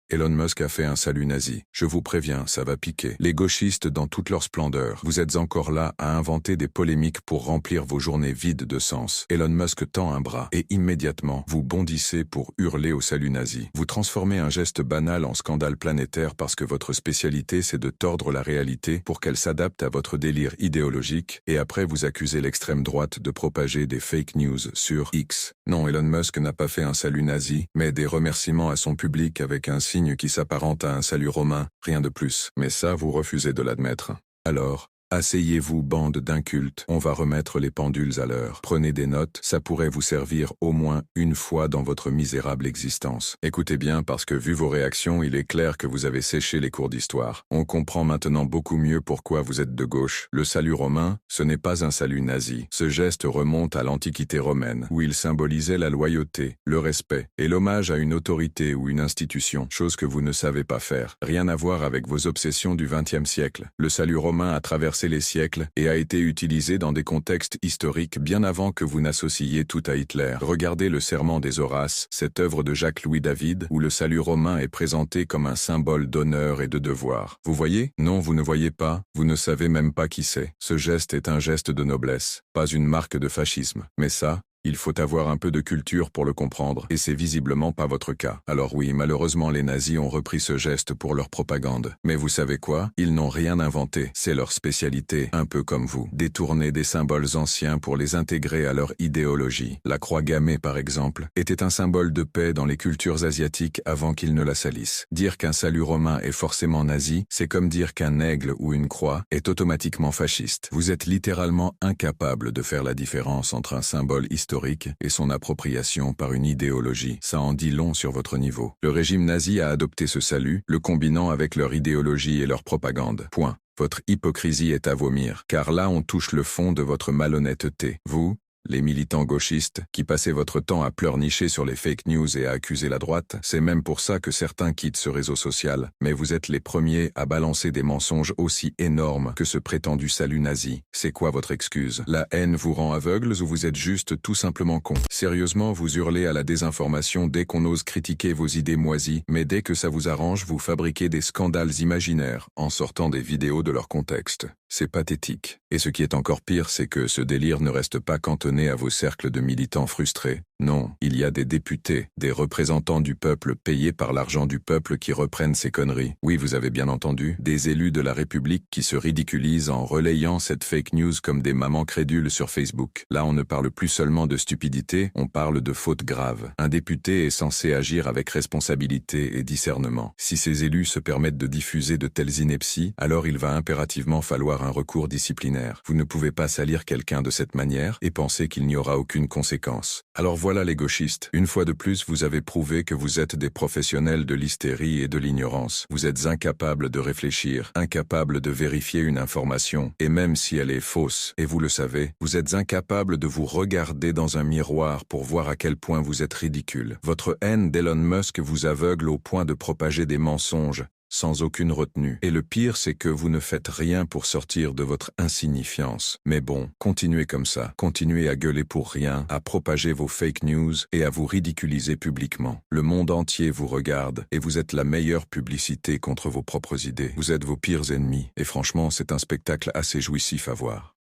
Elon Musk a fait un salut nazi. Je vous préviens, ça va piquer. Les gauchistes dans toute leur splendeur. Vous êtes encore là à inventer des polémiques pour remplir vos journées vides de sens. Elon Musk tend un bras et immédiatement, vous bondissez pour hurler au salut nazi. Vous transformez un geste banal en scandale planétaire parce que votre spécialité c'est de tordre la réalité pour qu'elle s'adapte à votre délire idéologique et après vous accusez l'extrême droite de propager des fake news sur X. Non, Elon Musk n'a pas fait un salut nazi, mais des remerciements à son public avec un signe qui s'apparente à un salut romain, rien de plus. Mais ça, vous refusez de l'admettre. Alors, asseyez-vous, bande d'incultes, on va remettre les pendules à l'heure. Prenez des notes, ça pourrait vous servir au moins une fois dans votre misérable existence. Écoutez bien parce que vu vos réactions, il est clair que vous avez séché les cours d'histoire. On comprend maintenant beaucoup mieux pourquoi vous êtes de gauche. Le salut romain, ce n'est pas un salut nazi. Ce geste remonte à l'Antiquité romaine, où il symbolisait la loyauté, le respect et l'hommage à une autorité ou une institution, chose que vous ne savez pas faire. Rien à voir avec vos obsessions du XXe siècle. Le salut romain a traversé les siècles et a été utilisé dans des contextes historiques bien avant que vous n'associiez tout à Hitler. Regardez le Serment des Horaces, cette œuvre de Jacques-Louis David, où le salut romain est présenté comme un symbole d'honneur et de devoir. Vous voyez? Non, vous ne voyez pas, vous ne savez même pas qui c'est. Ce geste est un geste de noblesse, pas une marque de fascisme. Mais ça, il faut avoir un peu de culture pour le comprendre, et c'est visiblement pas votre cas. Alors oui, malheureusement les nazis ont repris ce geste pour leur propagande. Mais vous savez quoi? Ils n'ont rien inventé, c'est leur spécialité, un peu comme vous. Détourner des symboles anciens pour les intégrer à leur idéologie. La croix gammée par exemple, était un symbole de paix dans les cultures asiatiques avant qu'ils ne la salissent. Dire qu'un salut romain est forcément nazi, c'est comme dire qu'un aigle ou une croix est automatiquement fasciste. Vous êtes littéralement incapable de faire la différence entre un symbole historique et son appropriation par une idéologie. Ça en dit long sur votre niveau. Le régime nazi a adopté ce salut, le combinant avec leur idéologie et leur propagande. Point. Votre hypocrisie est à vomir, car là on touche le fond de votre malhonnêteté. Vous, les militants gauchistes, qui passez votre temps à pleurnicher sur les fake news et à accuser la droite, c'est même pour ça que certains quittent ce réseau social. Mais vous êtes les premiers à balancer des mensonges aussi énormes que ce prétendu salut nazi. C'est quoi votre excuse? La haine vous rend aveugles ou vous êtes juste tout simplement con? Sérieusement, vous hurlez à la désinformation dès qu'on ose critiquer vos idées moisies, mais dès que ça vous arrange, vous fabriquez des scandales imaginaires en sortant des vidéos de leur contexte. C'est pathétique. Et ce qui est encore pire, c'est que ce délire ne reste pas cantonné à vos cercles de militants frustrés. Non, il y a des députés, des représentants du peuple payés par l'argent du peuple qui reprennent ces conneries. Oui, vous avez bien entendu, des élus de la République qui se ridiculisent en relayant cette fake news comme des mamans crédules sur Facebook. Là, on ne parle plus seulement de stupidité, on parle de faute grave. Un député est censé agir avec responsabilité et discernement. Si ces élus se permettent de diffuser de telles inepties, alors il va impérativement falloir un recours disciplinaire. Vous ne pouvez pas salir quelqu'un de cette manière et penser qu'il n'y aura aucune conséquence. Alors voilà les gauchistes, une fois de plus vous avez prouvé que vous êtes des professionnels de l'hystérie et de l'ignorance. Vous êtes incapables de réfléchir, incapables de vérifier une information, et même si elle est fausse, et vous le savez, vous êtes incapables de vous regarder dans un miroir pour voir à quel point vous êtes ridicule. Votre haine d'Elon Musk vous aveugle au point de propager des mensonges, sans aucune retenue. Et le pire, c'est que vous ne faites rien pour sortir de votre insignifiance. Mais bon, continuez comme ça. Continuez à gueuler pour rien, à propager vos fake news et à vous ridiculiser publiquement. Le monde entier vous regarde et vous êtes la meilleure publicité contre vos propres idées. Vous êtes vos pires ennemis et franchement, c'est un spectacle assez jouissif à voir.